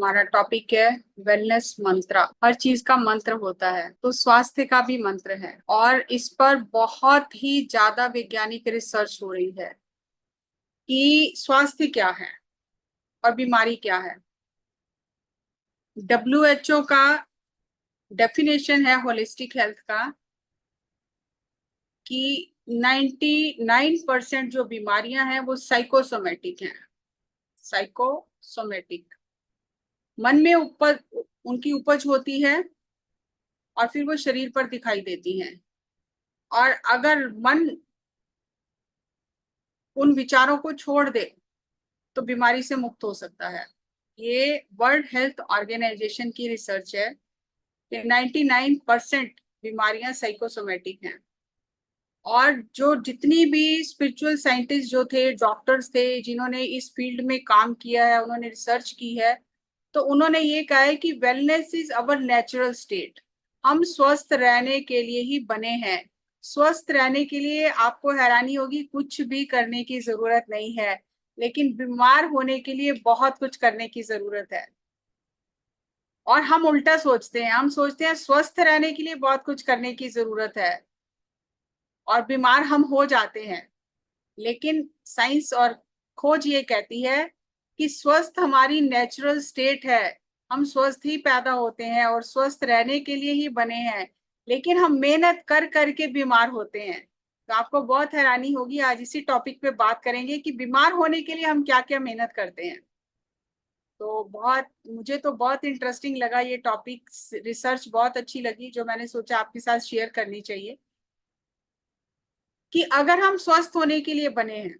हमारा टॉपिक है वेलनेस मंत्र। हर चीज का मंत्र होता है, तो स्वास्थ्य का भी मंत्र है और इस पर बहुत ही ज्यादा वैज्ञानिक रिसर्च हो रही है कि स्वास्थ्य क्या है और बीमारी क्या है। WHO का डेफिनेशन है होलिस्टिक हेल्थ का कि 99% जो बीमारियां हैं वो साइकोसोमेटिक हैं। साइकोसोमेटिक मन में उपज, उनकी उपज होती है और फिर वो शरीर पर दिखाई देती हैं। और अगर मन उन विचारों को छोड़ दे तो बीमारी से मुक्त हो सकता है। ये वर्ल्ड हेल्थ ऑर्गेनाइजेशन की रिसर्च है कि 99% बीमारियां साइकोसोमेटिक हैं। और जो जितनी भी स्पिरिचुअल साइंटिस्ट जो थे, डॉक्टर्स थे, जिन्होंने इस फील्ड में काम किया है, उन्होंने रिसर्च की है, तो उन्होंने ये कहा है कि wellness is our natural state. हम स्वस्थ रहने के लिए ही बने हैं। स्वस्थ रहने के लिए आपको हैरानी होगी, कुछ भी करने की जरूरत नहीं है, लेकिन बीमार होने के लिए बहुत कुछ करने की जरूरत है। और हम उल्टा सोचते हैं, हम सोचते हैं स्वस्थ रहने के लिए बहुत कुछ करने की जरूरत है और बीमार हम हो जाते हैं। लेकिन साइंस और खोज ये कहती है कि स्वस्थ हमारी नेचुरल स्टेट है। हम स्वस्थ ही पैदा होते हैं और स्वस्थ रहने के लिए ही बने हैं, लेकिन हम मेहनत कर करके बीमार होते हैं। तो आपको बहुत हैरानी होगी, आज इसी टॉपिक पे बात करेंगे कि बीमार होने के लिए हम क्या क्या मेहनत करते हैं। तो मुझे तो बहुत इंटरेस्टिंग लगा ये टॉपिक, रिसर्च बहुत अच्छी लगी जो मैंने सोचा आपके साथ शेयर करनी चाहिए कि अगर हम स्वस्थ होने के लिए बने हैं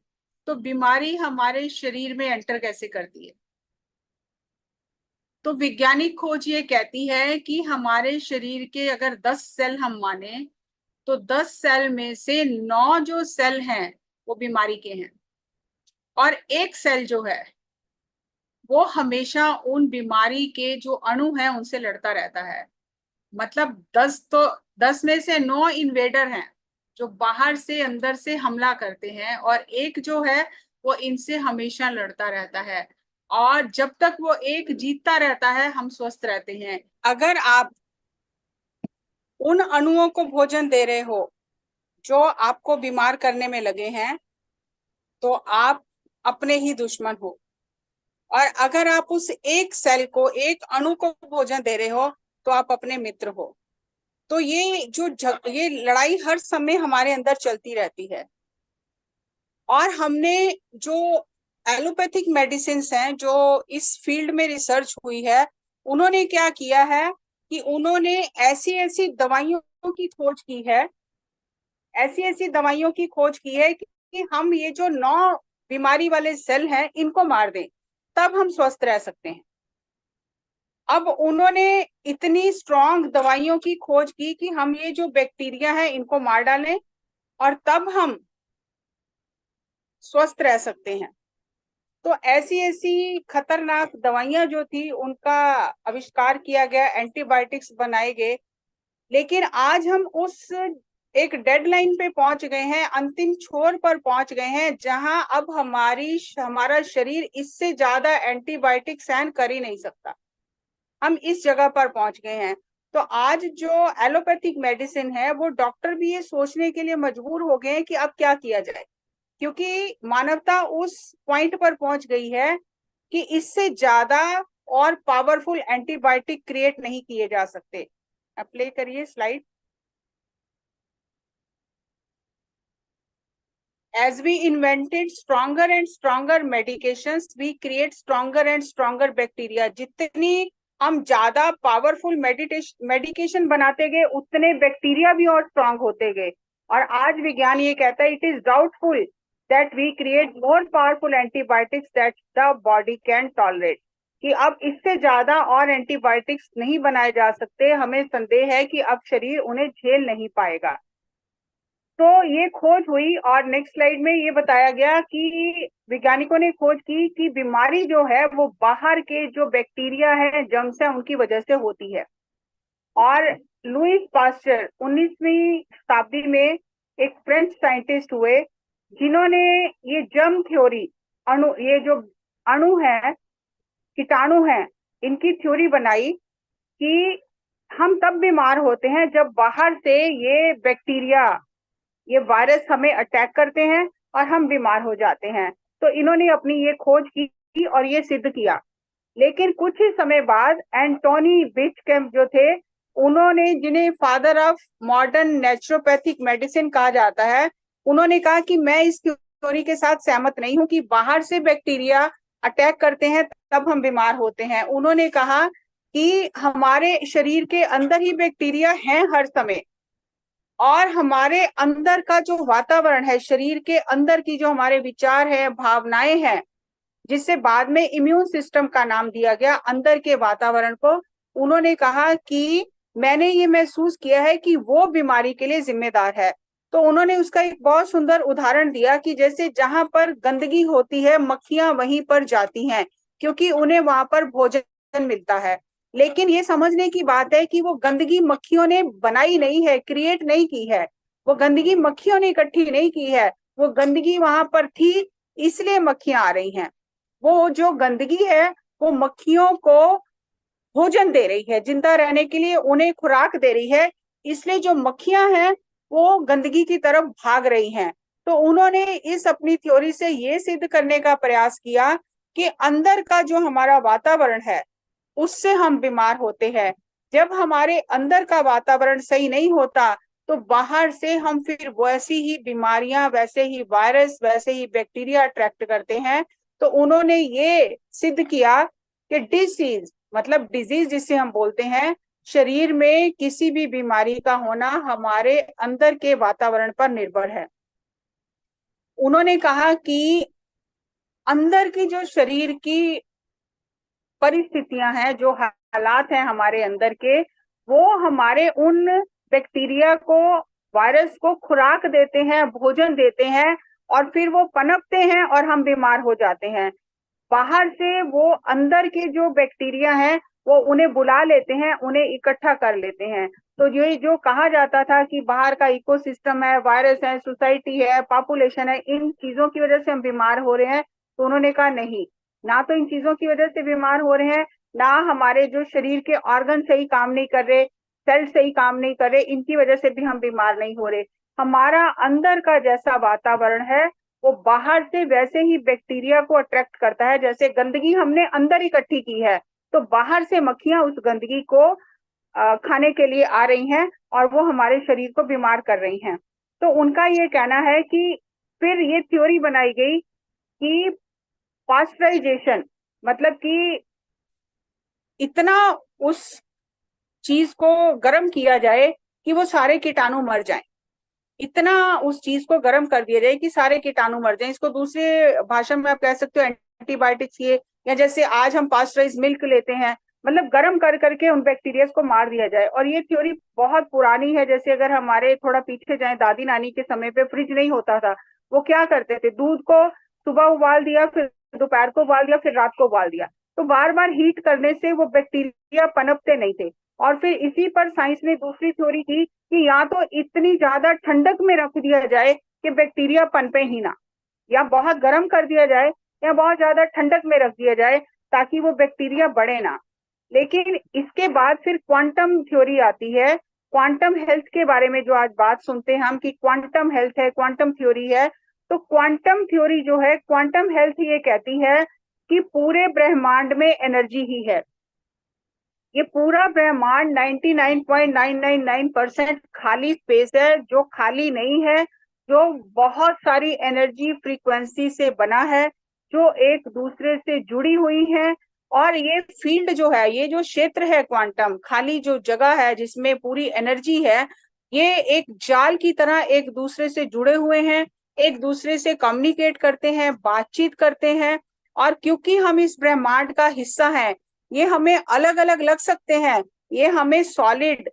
तो बीमारी हमारे शरीर में एंटर कैसे करती है। तो वैज्ञानिक खोज ये कहती है कि हमारे शरीर के अगर 10 सेल हम माने, तो 10 सेल में से 9 जो सेल हैं वो बीमारी के हैं और एक सेल जो है वो हमेशा उन बीमारी के जो अणु हैं उनसे लड़ता रहता है। मतलब 10 में से 9 इन्वेडर हैं जो बाहर से अंदर से हमला करते हैं और एक जो है वो इनसे हमेशा लड़ता रहता है। और जब तक वो एक जीतता रहता है हम स्वस्थ रहते हैं। अगर आप उन अणुओं को भोजन दे रहे हो जो आपको बीमार करने में लगे हैं, तो आप अपने ही दुश्मन हो। और अगर आप उस एक सेल को, एक अणु को भोजन दे रहे हो, तो आप अपने मित्र हो। तो ये लड़ाई हर समय हमारे अंदर चलती रहती है। और हमने जो एलोपैथिक मेडिसिन हैं, जो इस फील्ड में रिसर्च हुई है, उन्होंने क्या किया है कि उन्होंने ऐसी ऐसी दवाइयों की खोज की है, ऐसी ऐसी दवाइयों की खोज की है कि हम ये जो 9 बीमारी वाले सेल हैं इनको मार दें, तब हम स्वस्थ रह सकते हैं। अब उन्होंने इतनी स्ट्रॉन्ग दवाइयों की खोज की कि हम ये जो बैक्टीरिया है इनको मार डालें और तब हम स्वस्थ रह सकते हैं। तो ऐसी ऐसी खतरनाक दवाइयां जो थी उनका आविष्कार किया गया, एंटीबायोटिक्स बनाए गए। लेकिन आज हम उस एक डेडलाइन पे पहुंच गए हैं, अंतिम छोर पर पहुंच गए हैं, जहां अब हमारा शरीर इससे ज्यादा एंटीबायोटिक सहन कर ही नहीं सकता। हम इस जगह पर पहुंच गए हैं। तो आज जो एलोपैथिक मेडिसिन है वो डॉक्टर भी ये सोचने के लिए मजबूर हो गए हैं कि अब क्या किया जाए, क्योंकि मानवता उस पॉइंट पर पहुंच गई है कि इससे ज्यादा और पावरफुल एंटीबायोटिक क्रिएट नहीं किए जा सकते। अब प्ले करिए slide. As we invented stronger and stronger medications, we create stronger and stronger bacteria. जितनी हम ज्यादा पावरफुल मेडिकेशन बनाते गए, उतने बैक्टीरिया भी और स्ट्रांग होते गए। और आज विज्ञान ये कहता है, it is doubtful that we create more powerful antibiotics that the body can tolerate. कि अब इससे ज्यादा और एंटीबायोटिक्स नहीं बनाए जा सकते। हमें संदेह है कि अब शरीर उन्हें झेल नहीं पाएगा। तो ये खोज हुई और नेक्स्ट स्लाइड में ये बताया गया कि वैज्ञानिकों ने खोज की कि बीमारी जो है वो बाहर के जो बैक्टीरिया है, जर्म्स है, उनकी वजह से होती है। और लुईस पास्चर 19वीं शताब्दी में एक फ्रेंच साइंटिस्ट हुए जिन्होंने ये जर्म थ्योरी, ये जो अणु है, कीटाणु हैं, इनकी थ्योरी बनाई कि हम तब बीमार होते हैं जब बाहर से ये बैक्टीरिया, ये वायरस हमें अटैक करते हैं और हम बीमार हो जाते हैं। तो इन्होंने अपनी ये खोज की और ये सिद्ध किया। लेकिन कुछ ही समय बाद एंटोनी बिचकैम्प जो थे, उन्होंने, जिन्हें father of modern naturopathic medicine कहा जाता है, उन्होंने कहा कि मैं इस थ्योरी के साथ सहमत नहीं हूं कि बाहर से बैक्टीरिया अटैक करते हैं तब हम बीमार होते हैं। उन्होंने कहा कि हमारे शरीर के अंदर ही बैक्टीरिया हैं हर समय, और हमारे अंदर का जो वातावरण है, शरीर के अंदर की जो हमारे विचार है, भावनाएं हैं, जिससे बाद में इम्यून सिस्टम का नाम दिया गया, अंदर के वातावरण को, उन्होंने कहा कि मैंने ये महसूस किया है कि वो बीमारी के लिए जिम्मेदार है। तो उन्होंने उसका एक बहुत सुंदर उदाहरण दिया कि जैसे जहां पर गंदगी होती है, मक्खियां वहीं पर जाती हैं, क्योंकि उन्हें वहां पर भोजन मिलता है। लेकिन ये समझने की बात है कि वो गंदगी मक्खियों ने बनाई नहीं है, क्रिएट नहीं की है, वो गंदगी मक्खियों ने इकट्ठी नहीं की है, वो गंदगी वहां पर थी, इसलिए मक्खियां आ रही हैं। वो जो गंदगी है वो मक्खियों को भोजन दे रही है, जिंदा रहने के लिए उन्हें खुराक दे रही है, इसलिए जो मक्खियां हैं वो गंदगी की तरफ भाग रही हैं। तो उन्होंने इस अपनी थ्योरी से ये सिद्ध करने का प्रयास किया कि अंदर का जो हमारा वातावरण है उससे हम बीमार होते हैं। जब हमारे अंदर का वातावरण सही नहीं होता तो बाहर से हम फिर वैसी ही बीमारियां, वैसे ही वायरस, वैसे ही बैक्टीरिया अट्रैक्ट करते हैं। तो उन्होंने ये सिद्ध किया कि डिसीज, मतलब डिजीज जिसे हम बोलते हैं, शरीर में किसी भी बीमारी का होना हमारे अंदर के वातावरण पर निर्भर है। उन्होंने कहा कि अंदर की जो शरीर की परिस्थितियां हैं, जो हालात हैं हमारे अंदर के, वो हमारे उन बैक्टीरिया को, वायरस को खुराक देते हैं, भोजन देते हैं, और फिर वो पनपते हैं और हम बीमार हो जाते हैं। बाहर से वो अंदर के जो बैक्टीरिया हैं वो उन्हें बुला लेते हैं, उन्हें इकट्ठा कर लेते हैं। तो ये जो कहा जाता था कि बाहर का इकोसिस्टम है, वायरस है, सोसाइटी है, पॉपुलेशन है, इन चीजों की वजह से हम बीमार हो रहे हैं, तो उन्होंने कहा नहीं, ना तो इन चीजों की वजह से बीमार हो रहे हैं, ना हमारे जो शरीर के ऑर्गन सही काम नहीं कर रहे, सेल सही काम नहीं कर रहे, इनकी वजह से भी हम बीमार नहीं हो रहे। हमारा अंदर का जैसा वातावरण है वो बाहर से वैसे ही बैक्टीरिया को अट्रैक्ट करता है। जैसे गंदगी हमने अंदर इकट्ठी की है, तो बाहर से मक्खियां उस गंदगी को खाने के लिए आ रही हैं और वो हमारे शरीर को बीमार कर रही हैं। तो उनका ये कहना है कि फिर ये थ्योरी बनाई गई कि पास्चराइजेशन, मतलब कि इतना उस चीज को गर्म किया जाए कि वो सारे कीटाणु मर जाएं, इतना उस चीज को गर्म कर दिया जाए कि सारे कीटाणु मर जाएं। इसको दूसरे भाषा में आप कह सकते हो एंटीबायोटिक्स ये, या जैसे आज हम पास्चराइज मिल्क लेते हैं, मतलब गर्म कर करके उन बैक्टीरिया को मार दिया जाए। और ये थ्योरी बहुत पुरानी है। जैसे अगर हमारे थोड़ा पीछे जाए, दादी नानी के समय पे फ्रिज नहीं होता था, वो क्या करते थे, दूध को सुबह उबाल दिया, फिर दोपहर को उबाल दिया, फिर रात को उबाल दिया, तो बार बार हीट करने से वो बैक्टीरिया पनपते नहीं थे। और फिर इसी पर साइंस ने दूसरी थ्योरी की कि या तो इतनी ज्यादा ठंडक में रख दिया जाए कि बैक्टीरिया पनपे ही ना, या बहुत गर्म कर दिया जाए, या बहुत ज्यादा ठंडक में रख दिया जाए ताकि वो बैक्टीरिया बढ़े ना। लेकिन इसके बाद फिर क्वांटम थ्योरी आती है। क्वांटम हेल्थ के बारे में जो आज बात सुनते हैं हम कि क्वांटम हेल्थ है, क्वांटम थ्योरी है, तो क्वांटम थ्योरी जो है, क्वांटम हेल्थ ये कहती है कि पूरे ब्रह्मांड में एनर्जी ही है। ये पूरा ब्रह्मांड 99.999% खाली स्पेस है, जो खाली नहीं है, जो बहुत सारी एनर्जी फ्रीक्वेंसी से बना है, जो एक दूसरे से जुड़ी हुई है। और ये फील्ड जो है, ये जो क्षेत्र है क्वांटम, खाली जो जगह है जिसमें पूरी एनर्जी है, ये एक जाल की तरह एक दूसरे से जुड़े हुए हैं, एक दूसरे से कम्युनिकेट करते हैं, बातचीत करते हैं। और क्योंकि हम इस ब्रह्मांड का हिस्सा हैं, ये हमें अलग अलग लग सकते हैं, ये हमें सॉलिड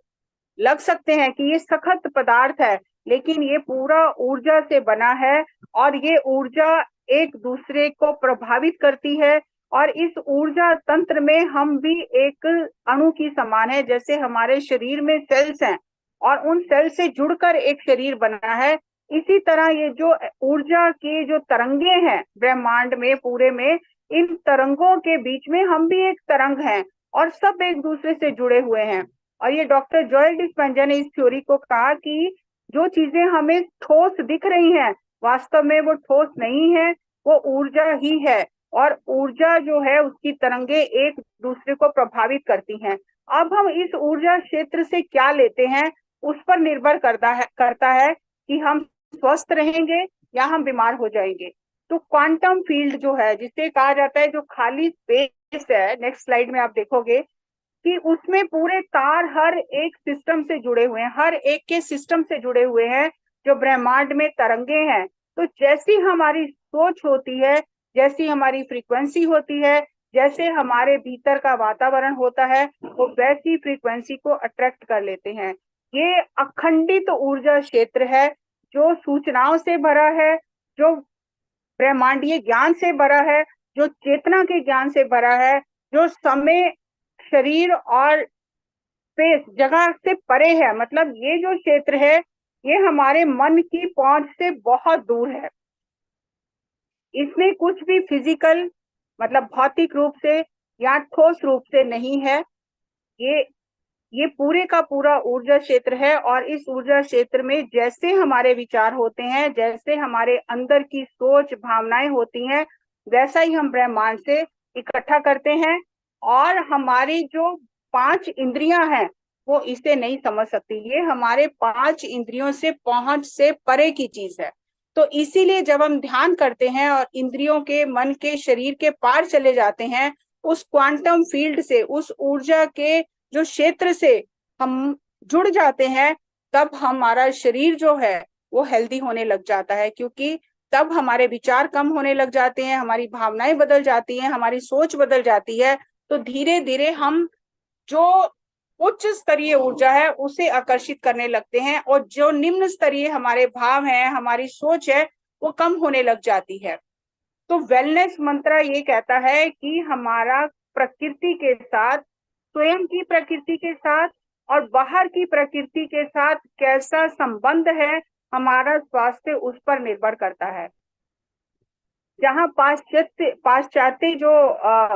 लग सकते हैं कि ये सख्त पदार्थ है, लेकिन ये पूरा ऊर्जा से बना है, और ये ऊर्जा एक दूसरे को प्रभावित करती है। और इस ऊर्जा तंत्र में हम भी एक अणु की समान है। जैसे हमारे शरीर में सेल्स हैं और उन सेल से जुड़कर एक शरीर बना है, इसी तरह ये जो ऊर्जा की जो तरंगे हैं ब्रह्मांड में पूरे में, इन तरंगों के बीच में हम भी एक तरंग हैं। और सब एक दूसरे से जुड़े हुए हैं। और ये डॉक्टर जोएल डिस्पेंजा ने इस थ्योरी को कहा कि जो चीजें हमें ठोस दिख रही हैं वास्तव में वो ठोस नहीं है, वो ऊर्जा ही है। और ऊर्जा जो है उसकी तरंगे एक दूसरे को प्रभावित करती हैं। अब हम इस ऊर्जा क्षेत्र से क्या लेते हैं उस पर निर्भर करता है कि हम स्वस्थ रहेंगे या हम बीमार हो जाएंगे। तो क्वांटम फील्ड जो है जिसे कहा जाता है, जो खाली स्पेस है, नेक्स्ट स्लाइड में आप देखोगे कि उसमें पूरे तार हर एक सिस्टम से जुड़े हुए हैं, हर एक के सिस्टम से जुड़े हुए हैं जो ब्रह्मांड में तरंगे हैं। तो जैसी हमारी सोच होती है, जैसी हमारी फ्रीक्वेंसी होती है, जैसे हमारे भीतर का वातावरण होता है, वो वैसी फ्रीक्वेंसी को अट्रैक्ट कर लेते हैं। ये अखंडित ऊर्जा क्षेत्र है जो सूचनाओं से भरा है, जो ब्रह्मांडीय ज्ञान से भरा है, जो चेतना के ज्ञान से भरा है, जो समय, शरीर और स्पेस, जगह से परे है। मतलब ये जो क्षेत्र है ये हमारे मन की पहुंच से बहुत दूर है। इसमें कुछ भी फिजिकल मतलब भौतिक रूप से या ठोस रूप से नहीं है। ये ये पूरे का पूरा ऊर्जा क्षेत्र है। और इस ऊर्जा क्षेत्र में जैसे हमारे विचार होते हैं, जैसे हमारे अंदर की सोच भावनाएं होती हैं, वैसा ही हम ब्रह्मांड से इकट्ठा करते हैं। और हमारी जो 5 इंद्रियां हैं वो इसे नहीं समझ सकती। ये हमारे 5 इंद्रियों से पहुंच से परे की चीज है। तो इसीलिए जब हम ध्यान करते हैं और इंद्रियों के, मन के, शरीर के पार चले जाते हैं, उस क्वांटम फील्ड से, उस ऊर्जा के जो क्षेत्र से हम जुड़ जाते हैं, तब हमारा शरीर जो है वो हेल्दी होने लग जाता है। क्योंकि तब हमारे विचार कम होने लग जाते हैं, हमारी भावनाएं बदल जाती हैं, हमारी सोच बदल जाती है। तो धीरे धीरे हम जो उच्च स्तरीय ऊर्जा है उसे आकर्षित करने लगते हैं, और जो निम्न स्तरीय हमारे भाव हैं, हमारी सोच है, वो कम होने लग जाती है। तो वेलनेस मंत्र ये कहता है कि हमारा प्रकृति के साथ, स्वयं की प्रकृति के साथ और बाहर की प्रकृति के साथ कैसा संबंध है, हमारा स्वास्थ्य उस पर निर्भर करता है। जहाँ पाश्चात्य जो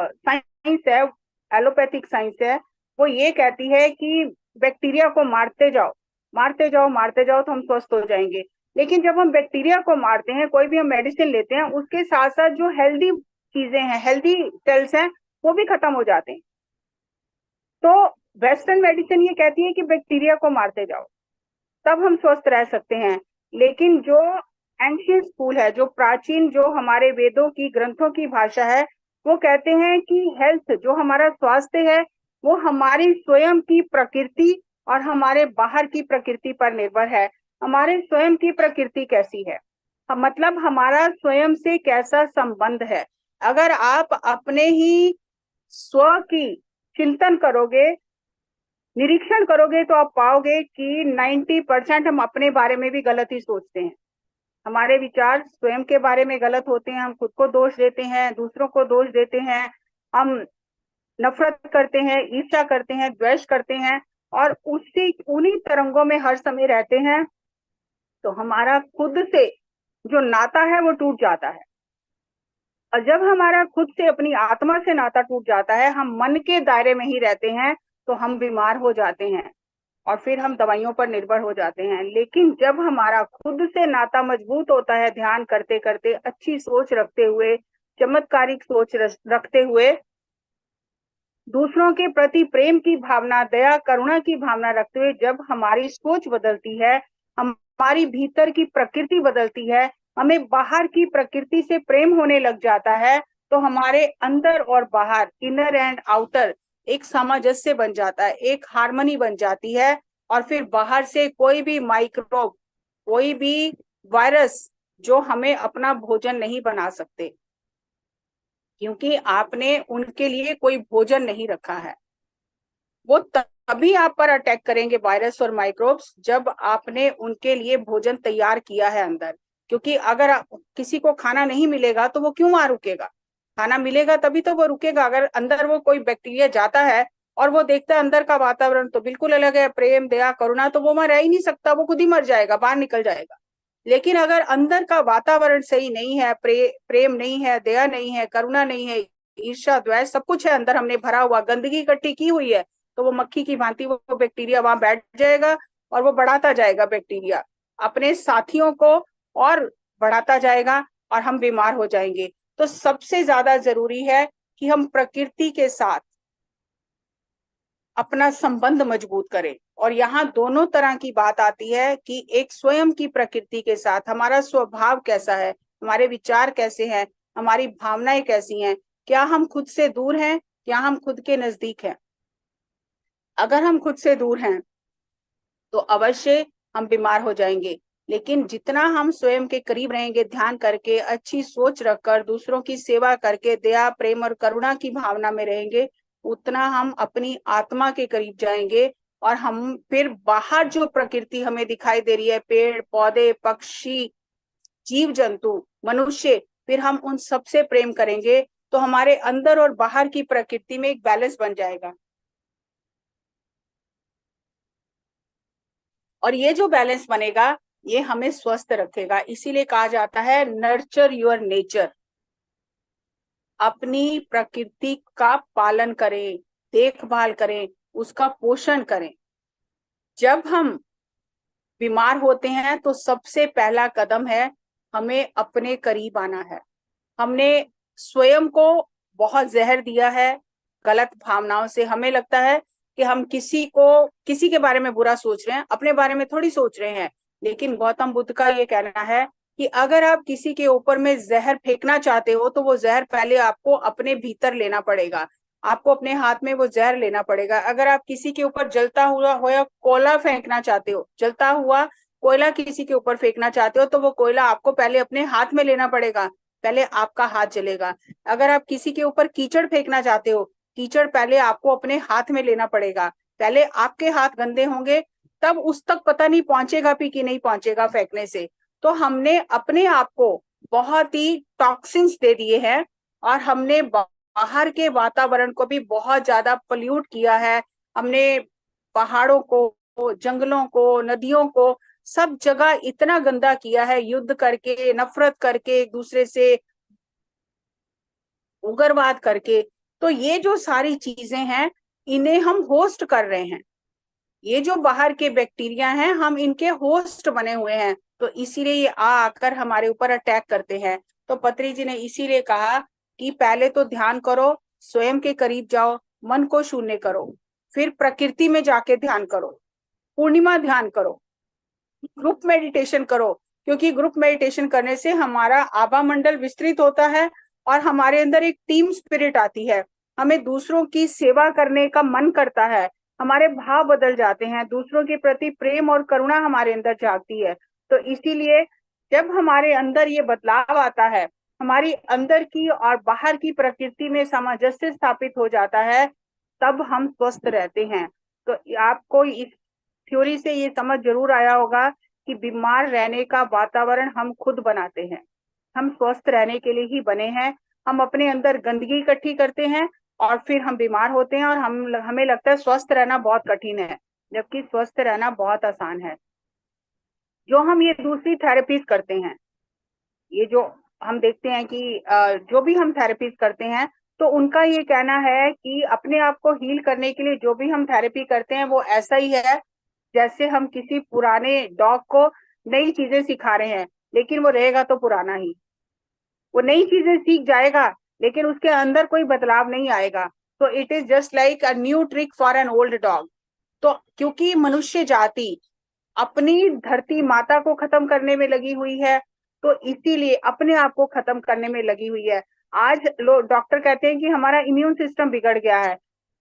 साइंस है, एलोपैथिक साइंस है, वो ये कहती है कि बैक्टीरिया को मारते जाओ, मारते जाओ, मारते जाओ तो हम स्वस्थ हो जाएंगे। लेकिन जब हम बैक्टीरिया को मारते हैं, कोई भी हम मेडिसिन लेते हैं, उसके साथ साथ जो हेल्दी चीजें हैं, हेल्दी सेल्स हैं, वो भी खत्म हो जाते हैं। तो वेस्टर्न मेडिसिन ये कहती है कि बैक्टीरिया को मारते जाओ, तब हम स्वस्थ रह सकते हैं। लेकिन जो एंशियंट स्कूल है, जो प्राचीन, जो हमारे वेदों की, ग्रंथों की भाषा है, वो कहते हैं कि हेल्थ, जो हमारा स्वास्थ्य है, वो हमारी स्वयं की प्रकृति और हमारे बाहर की प्रकृति पर निर्भर है। हमारे स्वयं की प्रकृति कैसी है, मतलब हमारा स्वयं से कैसा संबंध है। अगर आप अपने ही स्व की चिंतन करोगे, निरीक्षण करोगे, तो आप पाओगे कि 90% हम अपने बारे में भी गलत ही सोचते हैं। हमारे विचार स्वयं के बारे में गलत होते हैं, हम खुद को दोष देते हैं, दूसरों को दोष देते हैं, हम नफरत करते हैं, ईर्ष्या करते हैं, द्वेष करते हैं, और उन्हीं तरंगों में हर समय रहते हैं। तो हमारा खुद से जो नाता है वो टूट जाता है। और जब हमारा खुद से, अपनी आत्मा से नाता टूट जाता है, हम मन के दायरे में ही रहते हैं, तो हम बीमार हो जाते हैं और फिर हम दवाइयों पर निर्भर हो जाते हैं। लेकिन जब हमारा खुद से नाता मजबूत होता है, ध्यान करते करते, अच्छी सोच रखते हुए, चमत्कारिक सोच रखते हुए, दूसरों के प्रति प्रेम की भावना, दया, करुणा की भावना रखते हुए, जब हमारी सोच बदलती है, हमारी भीतर की प्रकृति बदलती है, हमें बाहर की प्रकृति से प्रेम होने लग जाता है, तो हमारे अंदर और बाहर, इनर एंड आउटर, एक सामंजस्य बन जाता है, एक हार्मनी बन जाती है। और फिर बाहर से कोई भी माइक्रोब, कोई भी वायरस जो हमें अपना भोजन नहीं बना सकते, क्योंकि आपने उनके लिए कोई भोजन नहीं रखा है। वो तभी आप पर अटैक करेंगे, वायरस और माइक्रोब्स, जब आपने उनके लिए भोजन तैयार किया है अंदर। क्योंकि अगर किसी को खाना नहीं मिलेगा तो वो क्यों वहां रुकेगा? खाना मिलेगा तभी तो वो रुकेगा। अगर अंदर वो कोई बैक्टीरिया जाता है और वो देखता है अंदर का वातावरण तो बिल्कुल अलग है, प्रेम, दया, करुणा, तो वो वहां रह ही नहीं सकता, वो खुद ही मर जाएगा, बाहर निकल जाएगा। लेकिन अगर अंदर का वातावरण सही नहीं है, प्रेम नहीं है, दया नहीं है, करुणा नहीं है, ईर्ष्या, द्वेष सब कुछ है अंदर हमने भरा हुआ, गंदगी इकट्ठी की हुई है, तो वो मक्खी की भांति वो बैक्टीरिया वहां बैठ जाएगा और वो बढ़ाता जाएगा बैक्टीरिया अपने साथियों को, और बढ़ाता जाएगा और हम बीमार हो जाएंगे। तो सबसे ज्यादा जरूरी है कि हम प्रकृति के साथ अपना संबंध मजबूत करें। और यहाँ दोनों तरह की बात आती है कि एक स्वयं की प्रकृति के साथ हमारा स्वभाव कैसा है, हमारे विचार कैसे हैं, हमारी भावनाएं कैसी हैं, क्या हम खुद से दूर हैं, क्या हम खुद के नजदीक हैं। अगर हम खुद से दूर हैं तो अवश्य हम बीमार हो जाएंगे, लेकिन जितना हम स्वयं के करीब रहेंगे, ध्यान करके, अच्छी सोच रखकर, दूसरों की सेवा करके, दया प्रेम और करुणा की भावना में रहेंगे, उतना हम अपनी आत्मा के करीब जाएंगे। और हम फिर बाहर जो प्रकृति हमें दिखाई दे रही है, पेड़ पौधे पक्षी जीव जंतु मनुष्य, फिर हम उन सबसे प्रेम करेंगे, तो हमारे अंदर और बाहर की प्रकृति में एक बैलेंस बन जाएगा। और ये जो बैलेंस बनेगा ये हमें स्वस्थ रखेगा। इसीलिए कहा जाता है नर्चर योर नेचर, अपनी प्रकृति का पालन करें, देखभाल करें, उसका पोषण करें। जब हम बीमार होते हैं तो सबसे पहला कदम है हमें अपने करीब आना है। हमने स्वयं को बहुत जहर दिया है गलत भावनाओं से। हमें लगता है कि हम किसी के बारे में बुरा सोच रहे हैं, अपने बारे में थोड़ी सोच रहे हैं। लेकिन गौतम बुद्ध का ये कहना है कि अगर आप किसी के ऊपर में जहर फेंकना चाहते हो तो वो जहर पहले आपको अपने भीतर लेना पड़ेगा, आपको अपने हाथ में वो जहर लेना पड़ेगा। अगर आप किसी के ऊपर जलता हुआ होया कोयला फेंकना चाहते हो, जलता हुआ कोयला किसी के ऊपर फेंकना चाहते हो, तो वो कोयला आपको पहले अपने हाथ में लेना पड़ेगा, पहले आपका हाथ जलेगा। अगर आप किसी के ऊपर कीचड़ फेंकना चाहते हो, कीचड़ पहले आपको अपने हाथ में लेना पड़ेगा, पहले आपके हाथ गंदे होंगे, तब उस तक पता नहीं पहुंचेगा भी कि नहीं पहुंचेगा फेंकने से। तो हमने अपने आप को बहुत ही टॉक्सिन्स दे दिए हैं, और हमने बाहर के वातावरण को भी बहुत ज्यादा पोल्यूट किया है। हमने पहाड़ों को, जंगलों को, नदियों को, सब जगह इतना गंदा किया है, युद्ध करके, नफरत करके, एक दूसरे से उग्रवाद करके। तो ये जो सारी चीजें हैं इन्हें हम होस्ट कर रहे हैं, ये जो बाहर के बैक्टीरिया हैं हम इनके होस्ट बने हुए हैं, तो इसीलिए ये आकर हमारे ऊपर अटैक करते हैं। तो पत्री जी ने इसीलिए कहा कि पहले तो ध्यान करो, स्वयं के करीब जाओ, मन को शून्य करो, फिर प्रकृति में जाके ध्यान करो, पूर्णिमा ध्यान करो, ग्रुप मेडिटेशन करो, क्योंकि ग्रुप मेडिटेशन करने से हमारा आभा मंडल विस्तृत होता है और हमारे अंदर एक टीम स्पिरिट आती है, हमें दूसरों की सेवा करने का मन करता है, हमारे भाव बदल जाते हैं, दूसरों के प्रति प्रेम और करुणा हमारे अंदर जागती है। तो इसीलिए जब हमारे अंदर ये बदलाव आता है, हमारी अंदर की और बाहर की प्रकृति में सामंजस्य स्थापित हो जाता है, तब हम स्वस्थ रहते हैं। तो आपको इस थ्योरी से ये समझ जरूर आया होगा कि बीमार रहने का वातावरण हम खुद बनाते हैं, हम स्वस्थ रहने के लिए ही बने हैं। हम अपने अंदर गंदगी इकट्ठी करते हैं और फिर हम बीमार होते हैं, और हमें लगता है स्वस्थ रहना बहुत कठिन है, जबकि स्वस्थ रहना बहुत आसान है। जो हम ये दूसरी थेरेपीज करते हैं, ये जो हम देखते हैं कि जो भी हम थेरेपीज करते हैं, तो उनका ये कहना है कि अपने आप को हील करने के लिए जो भी हम थेरेपी करते हैं वो ऐसा ही है जैसे हम किसी पुराने डॉग को नई चीजें सिखा रहे हैं, लेकिन वो रहेगा तो पुराना ही। वो नई चीजें सीख जाएगा लेकिन उसके अंदर कोई बदलाव नहीं आएगा। तो it is just like a new trick for an old dog. तो क्योंकि मनुष्य जाति अपनी धरती माता को खत्म करने में लगी हुई है, तो इसीलिए अपने आप को खत्म करने में लगी हुई है। आज लोग डॉक्टर कहते हैं कि हमारा इम्यून सिस्टम बिगड़ गया है,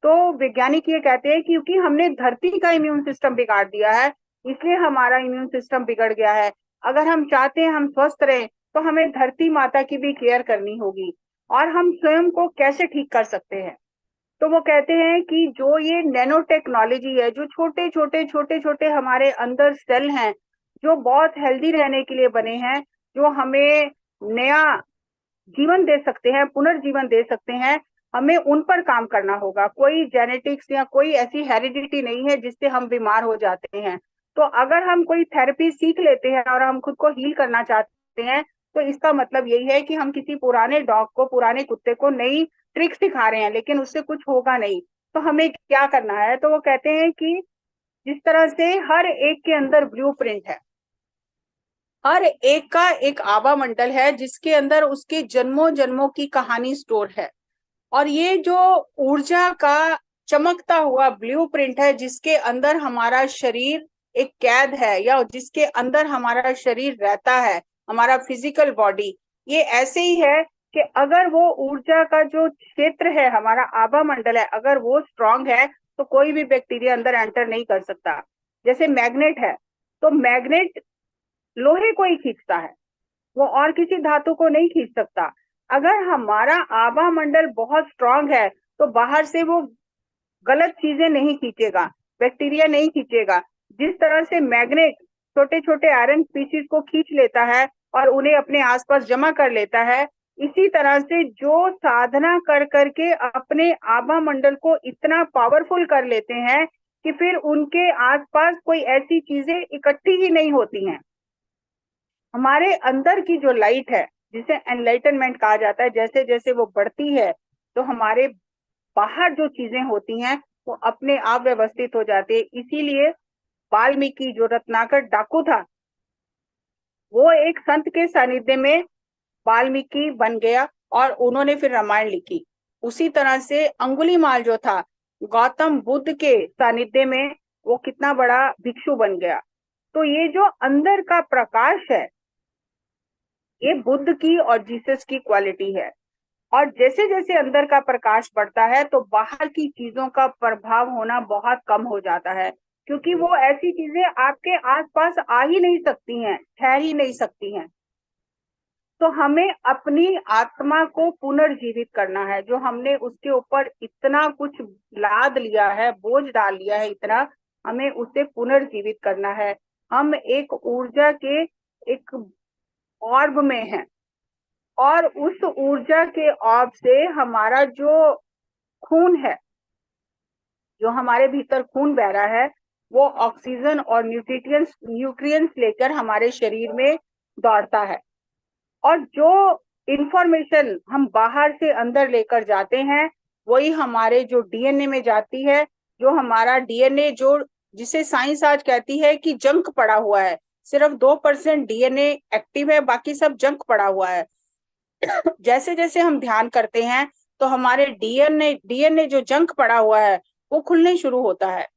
तो वैज्ञानिक ये कहते हैं क्योंकि हमने धरती का इम्यून सिस्टम बिगाड़ दिया है, इसलिए हमारा इम्यून सिस्टम बिगड़ गया है। अगर हम चाहते हैं हम स्वस्थ रहें, तो हमें धरती माता की भी केयर करनी होगी। और हम स्वयं को कैसे ठीक कर सकते हैं? तो वो कहते हैं कि जो ये नैनो टेक्नोलॉजी है, जो छोटे छोटे हमारे अंदर सेल हैं, जो बहुत हेल्दी रहने के लिए बने हैं, जो हमें नया जीवन दे सकते हैं, पुनर्जीवन दे सकते हैं, हमें उन पर काम करना होगा। कोई जेनेटिक्स या कोई ऐसी हेरिडिटी नहीं है जिससे हम बीमार हो जाते हैं। तो अगर हम कोई थेरेपी सीख लेते हैं और हम खुद को हील करना चाहते हैं, तो इसका मतलब यही है कि हम किसी पुराने डॉग को, पुराने कुत्ते को नई ट्रिक सिखा रहे हैं, लेकिन उससे कुछ होगा नहीं। तो हमें क्या करना है? तो वो कहते हैं कि जिस तरह से हर एक के अंदर ब्लूप्रिंट है, हर एक का एक आभा मंडल है जिसके अंदर उसके जन्मों जन्मों की कहानी स्टोर है। और ये जो ऊर्जा का चमकता हुआ ब्लूप्रिंट है जिसके अंदर हमारा शरीर एक कैद है, या जिसके अंदर हमारा शरीर रहता है, हमारा फिजिकल बॉडी, ये ऐसे ही है कि अगर वो ऊर्जा का जो क्षेत्र है, हमारा आभा मंडल है, अगर वो स्ट्रांग है तो कोई भी बैक्टीरिया अंदर एंटर नहीं कर सकता। जैसे मैग्नेट है, तो मैग्नेट लोहे को ही खींचता है, वो और किसी धातु को नहीं खींच सकता। अगर हमारा आभा मंडल बहुत स्ट्रांग है तो बाहर से वो गलत चीजें नहीं खींचेगा, बैक्टीरिया नहीं खींचेगा। जिस तरह से मैग्नेट छोटे छोटे आयरन स्पीशीज को खींच लेता है और उन्हें अपने आसपास जमा कर लेता है, इसी तरह से जो साधना कर करके अपने आभा मंडल को इतना पावरफुल कर लेते हैं कि फिर उनके आसपास कोई ऐसी चीजें इकट्ठी ही नहीं होती हैं। हमारे अंदर की जो लाइट है, जिसे एनलाइटनमेंट कहा जाता है, जैसे जैसे वो बढ़ती है तो हमारे बाहर जो चीजें होती हैं वो अपने आप व्यवस्थित हो जाती है। इसीलिए वाल्मीकि जो रत्नाकर डाकू था, वो एक संत के सानिध्य में वाल्मीकि बन गया और उन्होंने फिर रामायण लिखी। उसी तरह से अंगुलीमाल जो था, गौतम बुद्ध के सानिध्य में वो कितना बड़ा भिक्षु बन गया। तो ये जो अंदर का प्रकाश है, ये बुद्ध की और जीसस की क्वालिटी है। और जैसे जैसे अंदर का प्रकाश बढ़ता है तो बाहर की चीजों का प्रभाव होना बहुत कम हो जाता है, क्योंकि वो ऐसी चीजें आपके आसपास आ ही नहीं सकती हैं, ठहर ही नहीं सकती हैं। तो हमें अपनी आत्मा को पुनर्जीवित करना है। जो हमने उसके ऊपर इतना कुछ लाद लिया है, बोझ डाल लिया है इतना, हमें उसे पुनर्जीवित करना है। हम एक ऊर्जा के एक ऑर्ब में हैं, और उस ऊर्जा के ऑर्ब से हमारा जो खून है, जो हमारे भीतर खून बह रहा है, वो ऑक्सीजन और न्यूट्रिएंट्स लेकर हमारे शरीर में दौड़ता है। और जो इंफॉर्मेशन हम बाहर से अंदर लेकर जाते हैं वही हमारे जो डीएनए में जाती है। जो हमारा डीएनए, जो जिसे साइंस आज कहती है कि जंक पड़ा हुआ है, सिर्फ 2% डीएनए एक्टिव है, बाकी सब जंक पड़ा हुआ है। जैसे जैसे हम ध्यान करते हैं तो हमारे डीएनए जो जंक पड़ा हुआ है वो खुलने शुरू होता है।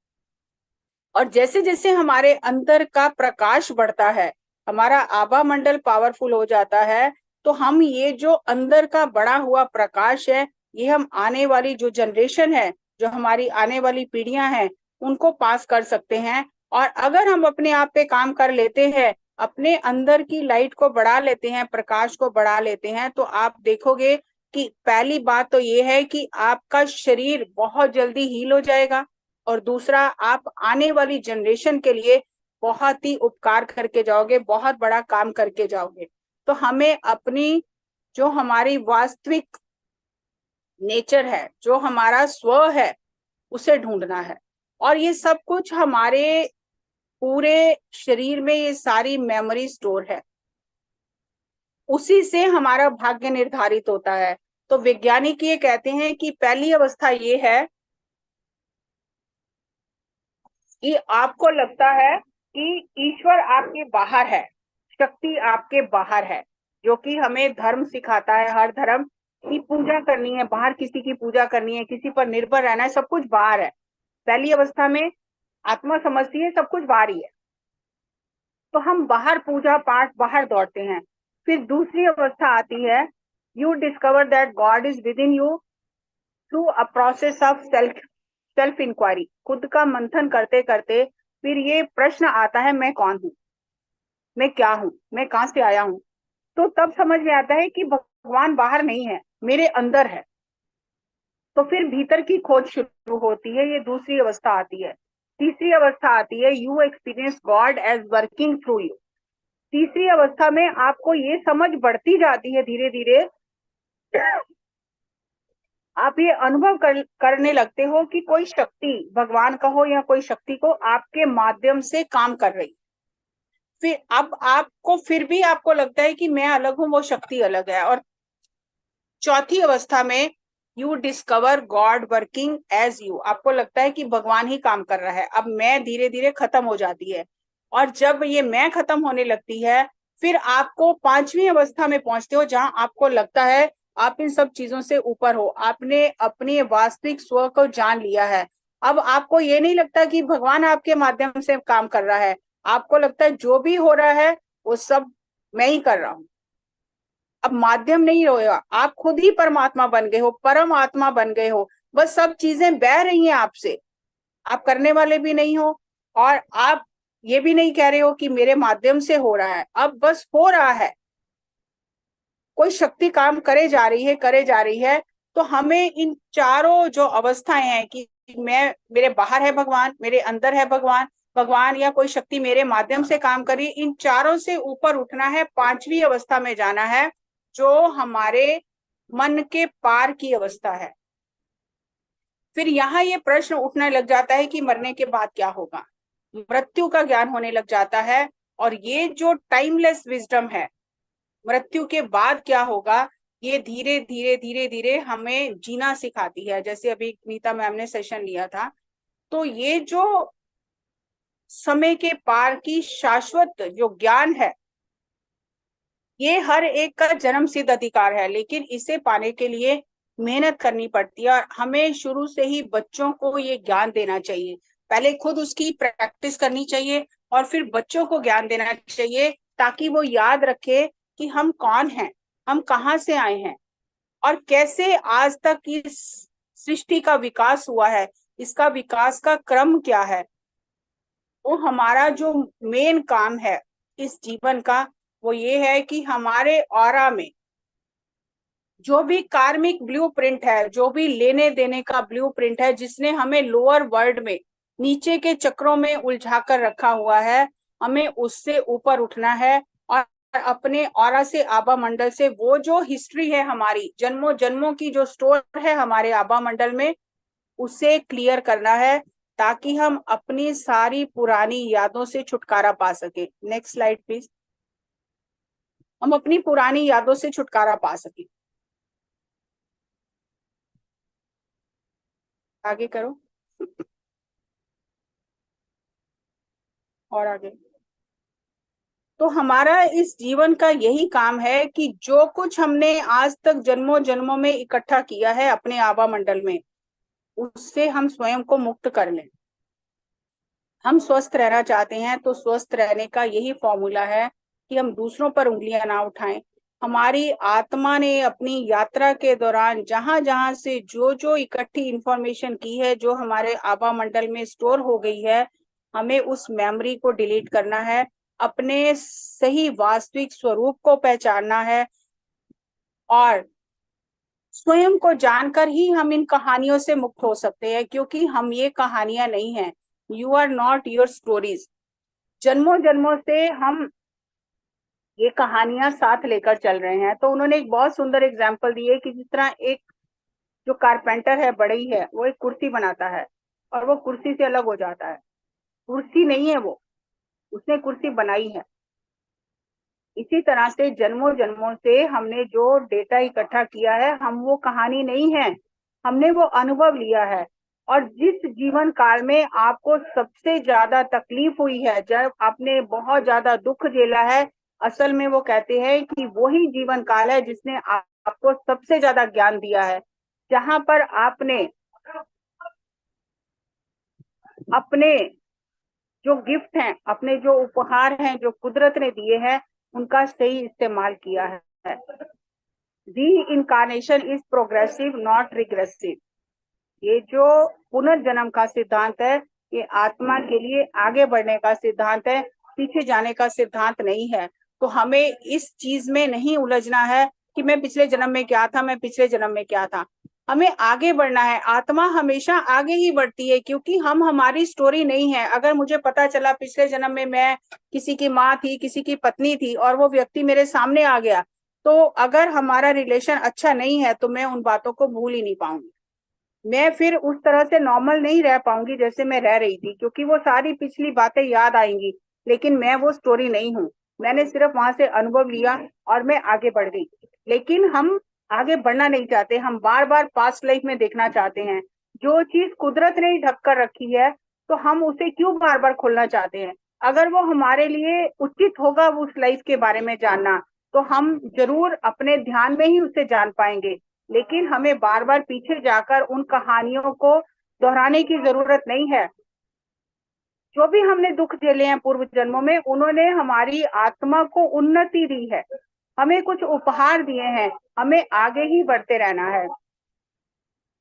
और जैसे जैसे हमारे अंदर का प्रकाश बढ़ता है, हमारा आभा मंडल पावरफुल हो जाता है, तो हम ये जो अंदर का बढ़ा हुआ प्रकाश है, ये हम आने वाली जो जनरेशन है, जो हमारी आने वाली पीढ़ियां हैं, उनको पास कर सकते हैं। और अगर हम अपने आप पे काम कर लेते हैं, अपने अंदर की लाइट को बढ़ा लेते हैं, प्रकाश को बढ़ा लेते हैं, तो आप देखोगे कि पहली बात तो ये है कि आपका शरीर बहुत जल्दी हील हो जाएगा, और दूसरा, आप आने वाली जनरेशन के लिए बहुत ही उपकार करके जाओगे, बहुत बड़ा काम करके जाओगे। तो हमें अपनी जो हमारी वास्तविक नेचर है, जो हमारा स्व है, उसे ढूंढना है। और ये सब कुछ हमारे पूरे शरीर में, ये सारी मेमोरी स्टोर है, उसी से हमारा भाग्य निर्धारित होता है। तो वैज्ञानिक ये कहते हैं कि पहली अवस्था ये है कि आपको लगता है कि ईश्वर आपके बाहर है, शक्ति आपके बाहर है, जो कि हमें धर्म सिखाता है। हर धर्म की पूजा करनी है, बाहर किसी की पूजा करनी है, किसी पर निर्भर रहना है, सब कुछ बाहर है। पहली अवस्था में आत्मा समझती है सब कुछ बाहर ही है, तो हम बाहर पूजा पाठ, बाहर दौड़ते हैं। फिर दूसरी अवस्था आती है, you discover that God is within you through a process of self inquiry. खुद का मंथन करते करते फिर ये प्रश्न आता है, मैं कौन हूँ, मैं क्या हूँ, मैं कहाँ से आया हूँ। तो तब समझ में आता है कि भगवान बाहर नहीं है, मेरे अंदर है। तो फिर भीतर की खोज शुरू होती है, ये दूसरी अवस्था आती है। तीसरी अवस्था आती है, you experience God as working through you. तीसरी अवस्था में आपको ये समझ बढ़ती जाती है, धीरे धीरे आप ये अनुभव करने लगते हो कि कोई शक्ति, भगवान कहो या कोई शक्ति को, आपके माध्यम से काम कर रही। फिर अब आपको फिर भी आपको लगता है कि मैं अलग हूं, वो शक्ति अलग है। और चौथी अवस्था में you discover God working as you, आपको लगता है कि भगवान ही काम कर रहा है। अब मैं धीरे धीरे खत्म हो जाती है, और जब ये मैं खत्म होने लगती है, फिर आपको पांचवी अवस्था में पहुंचते हो, जहां आपको लगता है आप इन सब चीजों से ऊपर हो, आपने अपने वास्तविक स्व को जान लिया है। अब आपको ये नहीं लगता कि भगवान आपके माध्यम से काम कर रहा है, आपको लगता है जो भी हो रहा है वो सब मैं ही कर रहा हूं। अब माध्यम नहीं होगा, आप खुद ही परमात्मा बन गए हो, परम आत्मा बन गए हो। बस सब चीजें बह रही हैं आपसे, आप करने वाले भी नहीं हो, और आप ये भी नहीं कह रहे हो कि मेरे माध्यम से हो रहा है, अब बस हो रहा है। कोई शक्ति काम करे जा रही है, करे जा रही है। तो हमें इन चारों जो अवस्थाएं हैं कि मैं, मेरे बाहर है भगवान, मेरे अंदर है भगवान, भगवान या कोई शक्ति मेरे माध्यम से काम करी, इन चारों से ऊपर उठना है, पांचवी अवस्था में जाना है, जो हमारे मन के पार की अवस्था है। फिर यहाँ ये प्रश्न उठने लग जाता है कि मरने के बाद क्या होगा, मृत्यु का ज्ञान होने लग जाता है। और ये जो टाइमलेस विजडम है, मृत्यु के बाद क्या होगा, ये धीरे धीरे धीरे धीरे हमें जीना सिखाती है। जैसे अभी नीता मैम ने सेशन लिया था, तो ये जो समय के पार की शाश्वत जो ज्ञान है, ये हर एक का जन्म सिद्ध अधिकार है, लेकिन इसे पाने के लिए मेहनत करनी पड़ती है। और हमें शुरू से ही बच्चों को ये ज्ञान देना चाहिए, पहले खुद उसकी प्रैक्टिस करनी चाहिए और फिर बच्चों को ज्ञान देना चाहिए, ताकि वो याद रखे कि हम कौन हैं, हम कहाँ से आए हैं, और कैसे आज तक इस सृष्टि का विकास हुआ है, इसका विकास का क्रम क्या है। वो हमारा जो मेन काम है इस जीवन का, वो ये है कि हमारे ऑरा में जो भी कार्मिक ब्लूप्रिंट है, जो भी लेने देने का ब्लूप्रिंट है, जिसने हमें लोअर वर्ल्ड में नीचे के चक्रों में उलझा कर रखा हुआ है, हमें उससे ऊपर उठना है। और अपने ऑरा से, आभा मंडल से, वो जो हिस्ट्री है हमारी जन्मों जन्मों की, जो स्टोर है हमारे आभा मंडल में, उसे क्लियर करना है, ताकि हम अपनी सारी पुरानी यादों से छुटकारा पा सके। Next slide please. हम अपनी पुरानी यादों से छुटकारा पा सके। आगे करो, और आगे। तो हमारा इस जीवन का यही काम है कि जो कुछ हमने आज तक जन्मों जन्मों में इकट्ठा किया है अपने आभा मंडल में, उससे हम स्वयं को मुक्त कर लें। हम स्वस्थ रहना चाहते हैं, तो स्वस्थ रहने का यही फॉर्मूला है कि हम दूसरों पर उंगलियां ना उठाएं। हमारी आत्मा ने अपनी यात्रा के दौरान जहां जहां से जो जो इकट्ठी इंफॉर्मेशन की है, जो हमारे आभा मंडल में स्टोर हो गई है, हमें उस मेमोरी को डिलीट करना है, अपने सही वास्तविक स्वरूप को पहचानना है। और स्वयं को जानकर ही हम इन कहानियों से मुक्त हो सकते हैं, क्योंकि हम ये कहानियां नहीं हैं। You are not your stories. जन्मों जन्मों से हम ये कहानियां साथ लेकर चल रहे हैं। तो उन्होंने एक बहुत सुंदर एग्जाम्पल दी है कि जिस तरह एक जो कारपेंटर है, बढ़ई है, वो एक कुर्सी बनाता है और वो कुर्सी से अलग हो जाता है। कुर्सी नहीं है वो, उसने कुर्सी बनाई है। इसी तरह से जन्मों जन्मों से हमने जो डेटा इकट्ठा किया है, हम वो कहानी नहीं है, हमने वो अनुभव लिया है। और जिस जीवन काल में आपको सबसे ज्यादा तकलीफ हुई है, जब आपने बहुत ज्यादा दुख झेला है, असल में वो कहते हैं कि वही जीवन काल है जिसने आपको सबसे ज्यादा ज्ञान दिया है। जहां पर आपने अपने जो गिफ्ट हैं, अपने जो उपहार हैं, जो कुदरत ने दिए हैं, उनका सही इस्तेमाल किया है। Reincarnation is progressive not regressive. ये जो पुनर्जन्म का सिद्धांत है, ये आत्मा के लिए आगे बढ़ने का सिद्धांत है, पीछे जाने का सिद्धांत नहीं है। तो हमें इस चीज में नहीं उलझना है कि मैं पिछले जन्म में क्या था, मैं पिछले जन्म में क्या था। हमें आगे बढ़ना है। आत्मा हमेशा आगे ही बढ़ती है, क्योंकि हम हमारी स्टोरी नहीं है। अगर मुझे पता चला पिछले जन्म में मैं किसी की माँ थी, किसी की पत्नी थी, और वो व्यक्ति मेरे सामने आ गया, तो अगर हमारा रिलेशन अच्छा नहीं है, तो मैं उन बातों को भूल ही नहीं पाऊंगी। मैं फिर उस तरह से नॉर्मल नहीं रह पाऊंगी जैसे मैं रह रही थी, क्योंकि वो सारी पिछली बातें याद आएंगी, लेकिन मैं वो स्टोरी नहीं हूँ। मैंने सिर्फ वहां से अनुभव लिया और मैं आगे बढ़ गई। लेकिन हम आगे बढ़ना नहीं चाहते, हम बार बार पास्ट लाइफ में देखना चाहते हैं। जो चीज कुदरत ने ही ढक कर रखी है, तो हम उसे क्यों बार बार खोलना चाहते हैं? अगर वो हमारे लिए उचित होगा उस लाइफ के बारे में जानना, तो हम जरूर अपने ध्यान में ही उसे जान पाएंगे। लेकिन हमें बार बार पीछे जाकर उन कहानियों को दोहराने की जरूरत नहीं है। जो भी हमने दुख झेले हैं पूर्व जन्मों में, उन्होंने हमारी आत्मा को उन्नति दी है, हमें कुछ उपहार दिए हैं। हमें आगे ही बढ़ते रहना है,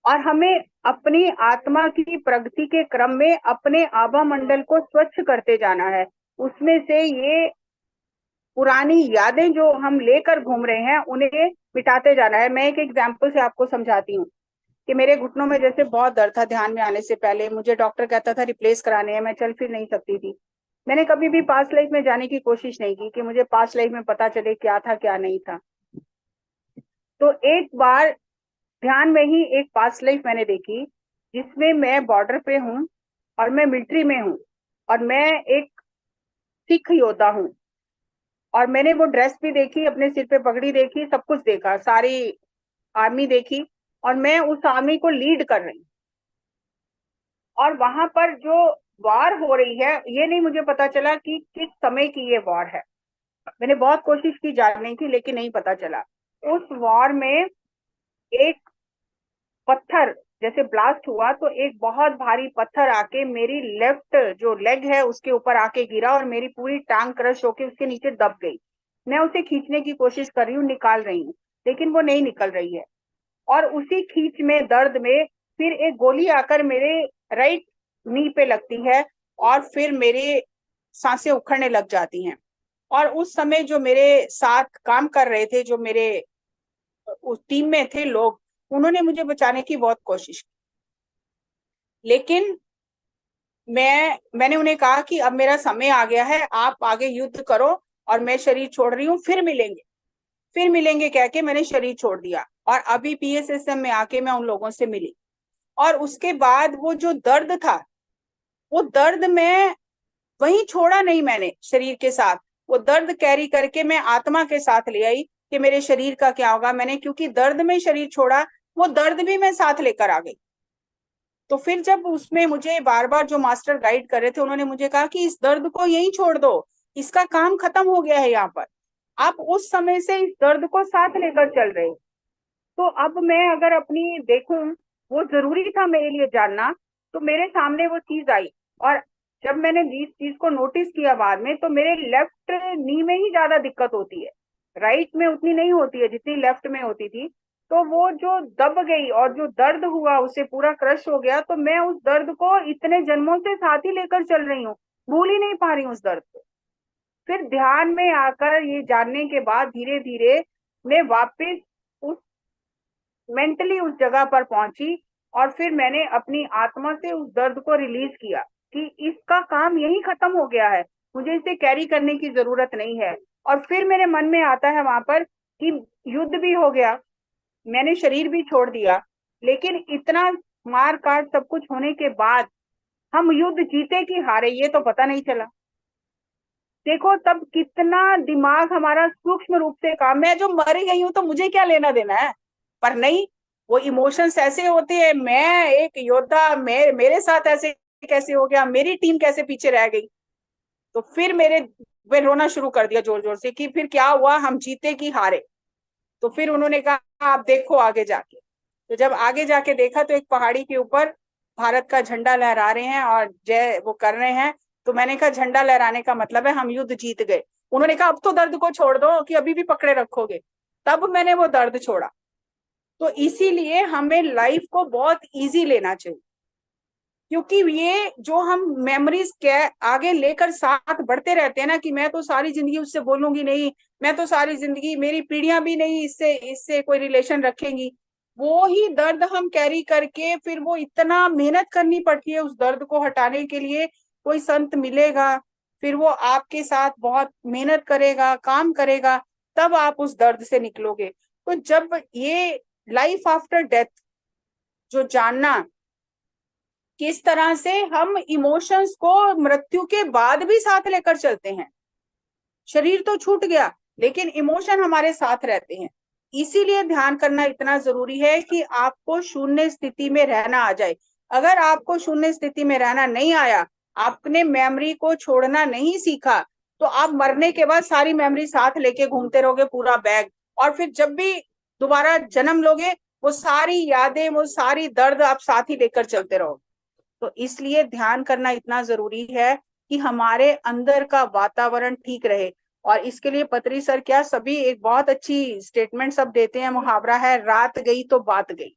और हमें अपनी आत्मा की प्रगति के क्रम में अपने आभा मंडल को स्वच्छ करते जाना है। उसमें से ये पुरानी यादें जो हम लेकर घूम रहे हैं, उन्हें मिटाते जाना है। मैं एक एग्जाम्पल से आपको समझाती हूँ कि मेरे घुटनों में जैसे बहुत दर्द था ध्यान में आने से पहले, मुझे डॉक्टर कहता था रिप्लेस कराने हैं, मैं चल फिर नहीं सकती थी। मैंने कभी भी पास्ट लाइफ में जाने की कोशिश नहीं की कि मुझे पास्ट लाइफ में पता चले क्या था क्या नहीं था। तो एक बार ध्यान में ही एक पास्ट लाइफ मैंने देखी, जिसमें मैं बॉर्डर पे हूँ और मैं मिलिट्री में हूँ, और मैं एक सिख योद्धा हूँ। और मैंने वो ड्रेस भी देखी, अपने सिर पे पगड़ी देखी, सब कुछ देखा, सारी आर्मी देखी, और मैं उस आर्मी को लीड कर रही हूँ। और वहां पर जो वॉर हो रही है, ये नहीं मुझे पता चला कि किस समय की ये वॉर है। मैंने बहुत कोशिश की जानने की, लेकिन नहीं पता चला। उस वॉर में एक पत्थर जैसे ब्लास्ट हुआ, तो एक बहुत भारी पत्थर आके मेरी लेफ्ट जो लेग है उसके ऊपर आके गिरा, और मेरी पूरी टांग क्रश होके उसके नीचे दब गई। मैं उसे खींचने की कोशिश कर रही हूँ, निकाल रही हूँ, लेकिन वो नहीं निकल रही है। और उसी खींच में, दर्द में, फिर एक गोली आकर मेरे राइट नी पे लगती है, और फिर मेरे सांसें उखड़ने लग जाती हैं। और उस समय जो मेरे साथ काम कर रहे थे, जो मेरे उस टीम में थे लोग, उन्होंने मुझे बचाने की बहुत कोशिश की। लेकिन मैंने उन्हें कहा कि अब मेरा समय आ गया है, आप आगे युद्ध करो, और मैं शरीर छोड़ रही हूँ, फिर मिलेंगे कह के मैंने शरीर छोड़ दिया। और अभी पीएसएसएम में आके मैं उन लोगों से मिली, और उसके बाद वो जो दर्द था, वो दर्द मैं वहीं छोड़ा नहीं, मैंने शरीर के साथ वो दर्द कैरी करके मैं आत्मा के साथ ले आई कि मेरे शरीर का क्या होगा। मैंने क्योंकि दर्द में शरीर छोड़ा, वो दर्द भी मैं साथ लेकर आ गई। तो फिर जब उसमें मुझे बार बार जो मास्टर गाइड कर रहे थे, उन्होंने मुझे कहा कि इस दर्द को यहीं छोड़ दो, इसका काम खत्म हो गया है यहाँ पर, आप उस समय से इस दर्द को साथ लेकर चल रहे हो। तो अब मैं अगर अपनी देखूं, वो जरूरी था मेरे लिए जानना, तो मेरे सामने वो चीज आई। और जब मैंने इस चीज को नोटिस किया बाद में, तो मेरे लेफ्ट नी में ही ज्यादा दिक्कत होती है, राइट में उतनी नहीं होती है जितनी लेफ्ट में होती थी। तो वो जो दब गई और जो दर्द हुआ, उससे पूरा क्रश हो गया। तो मैं उस दर्द को इतने जन्मों से साथ ही लेकर चल रही हूँ, भूल ही नहीं पा रही हूँ उस दर्द को। फिर ध्यान में आकर ये जानने के बाद धीरे धीरे मैं वापस उस मेंटली उस जगह पर पहुंची, और फिर मैंने अपनी आत्मा से उस दर्द को रिलीज किया कि इसका काम यही खत्म हो गया है, मुझे इसे कैरी करने की जरूरत नहीं है। और फिर मेरे मन में आता है वहां पर कि युद्ध भी हो गया, मैंने शरीर भी छोड़ दिया, लेकिन इतना मार काट सब कुछ होने के बाद हम युद्ध जीते कि हारे, ये तो पता नहीं चला। देखो तब कितना दिमाग हमारा सूक्ष्म रूप से काम, मैं जो मर गई हूं तो मुझे क्या लेना देना है। पर नहीं, वो इमोशंस ऐसे होते हैं, मैं एक योद्धा, मेरे साथ ऐसे कैसे हो गया, मेरी टीम कैसे पीछे रह गई। तो फिर मैं रोना शुरू कर दिया जोर जोर से कि फिर क्या हुआ, हम जीते कि हारे। तो फिर उन्होंने कहा आप देखो आगे जाके। तो जब आगे जाके देखा, तो एक पहाड़ी के ऊपर भारत का झंडा लहरा रहे हैं और जय वो कर रहे हैं। तो मैंने कहा झंडा लहराने का मतलब है हम युद्ध जीत गए। उन्होंने कहा अब तो दर्द को छोड़ दो कि अभी भी पकड़े रखोगे। तब मैंने वो दर्द छोड़ा। तो इसीलिए हमें लाइफ को बहुत इजी लेना चाहिए, क्योंकि ये जो हम मेमोरीज के आगे लेकर साथ बढ़ते रहते हैं ना, कि मैं तो सारी जिंदगी उससे बोलूंगी नहीं, मैं तो सारी जिंदगी, मेरी पीढ़ियां भी नहीं इससे इससे कोई रिलेशन रखेंगी, वो ही दर्द हम कैरी करके फिर वो इतना मेहनत करनी पड़ती है उस दर्द को हटाने के लिए। कोई संत मिलेगा, फिर वो आपके साथ बहुत मेहनत करेगा, काम करेगा, तब आप उस दर्द से निकलोगे। तो जब ये लाइफ आफ्टर डेथ जो जानना, किस तरह से हम इमोशंस को मृत्यु के बाद भी साथ लेकर चलते हैं। शरीर तो छूट गया, लेकिन इमोशन हमारे साथ रहते हैं। इसीलिए ध्यान करना इतना जरूरी है कि आपको शून्य स्थिति में रहना आ जाए। अगर आपको शून्य स्थिति में रहना नहीं आया, आपने मेमोरी को छोड़ना नहीं सीखा, तो आप मरने के बाद सारी मेमोरी साथ लेके घूमते रहोगे पूरा बैग, और फिर जब भी दोबारा जन्म लोगे वो सारी यादें, वो सारी दर्द आप साथ ही लेकर चलते रहोगे। तो इसलिए ध्यान करना इतना जरूरी है कि हमारे अंदर का वातावरण ठीक रहे। और इसके लिए पत्री सर क्या सभी एक बहुत अच्छी स्टेटमेंट सब देते हैं, मुहावरा है, रात गई तो बात गई।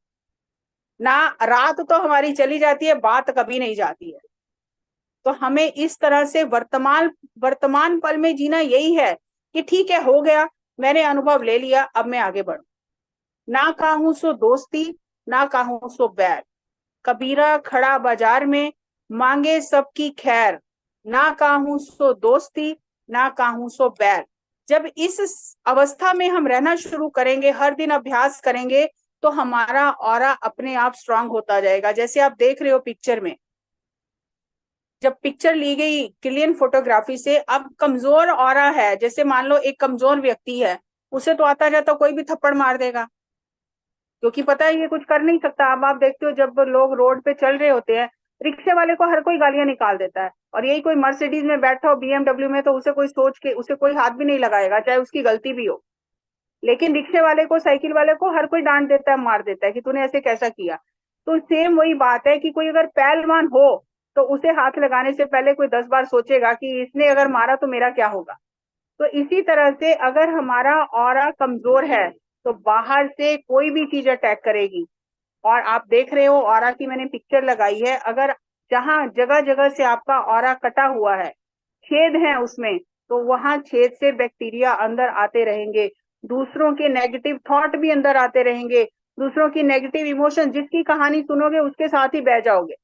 ना, रात तो हमारी चली जाती है, बात कभी नहीं जाती है। तो हमें इस तरह से वर्तमान वर्तमान पल में जीना यही है कि ठीक है, हो गया, मैंने अनुभव ले लिया, अब मैं आगे बढ़ू। ना काहूं सो दोस्ती, ना काहूं सो बैर, कबीरा खड़ा बाजार में मांगे सबकी खैर, ना काहूं सो दोस्ती, ना काहूं सो बैर। जब इस अवस्था में हम रहना शुरू करेंगे, हर दिन अभ्यास करेंगे, तो हमारा ऑरा अपने आप स्ट्रांग होता जाएगा। जैसे आप देख रहे हो पिक्चर में, जब पिक्चर ली गई क्लियन फोटोग्राफी से, अब कमजोर ऑरा है, जैसे मान लो एक कमजोर व्यक्ति है, उसे तो आता जाता कोई भी थप्पड़ मार देगा, क्योंकि पता है ये कुछ कर नहीं सकता। अब आप देखते हो जब लोग रोड पे चल रहे होते हैं, रिक्शे वाले को हर कोई गालियां निकाल देता है, और यही कोई मर्सिडीज में बैठा हो, बीएमडब्ल्यू में, तो उसे कोई सोच के उसे कोई हाथ भी नहीं लगाएगा, चाहे उसकी गलती भी हो। लेकिन रिक्शे वाले को, साइकिल वाले को हर कोई डांट देता है, मार देता है कि तूने ऐसे कैसा किया। तो सेम वही बात है कि कोई अगर पहलवान हो तो उसे हाथ लगाने से पहले कोई 10 बार सोचेगा कि इसने अगर मारा तो मेरा क्या होगा। तो इसी तरह से अगर हमारा ऑरा कमजोर है तो बाहर से कोई भी चीज अटैक करेगी। और आप देख रहे हो ऑरा की मैंने पिक्चर लगाई है, अगर जहां जगह जगह से आपका ऑरा कटा हुआ है, छेद है उसमें, तो वहां छेद से बैक्टीरिया अंदर आते रहेंगे, दूसरों के नेगेटिव थॉट भी अंदर आते रहेंगे, दूसरों की नेगेटिव इमोशन, जिसकी कहानी सुनोगे उसके साथ ही बह जाओगे।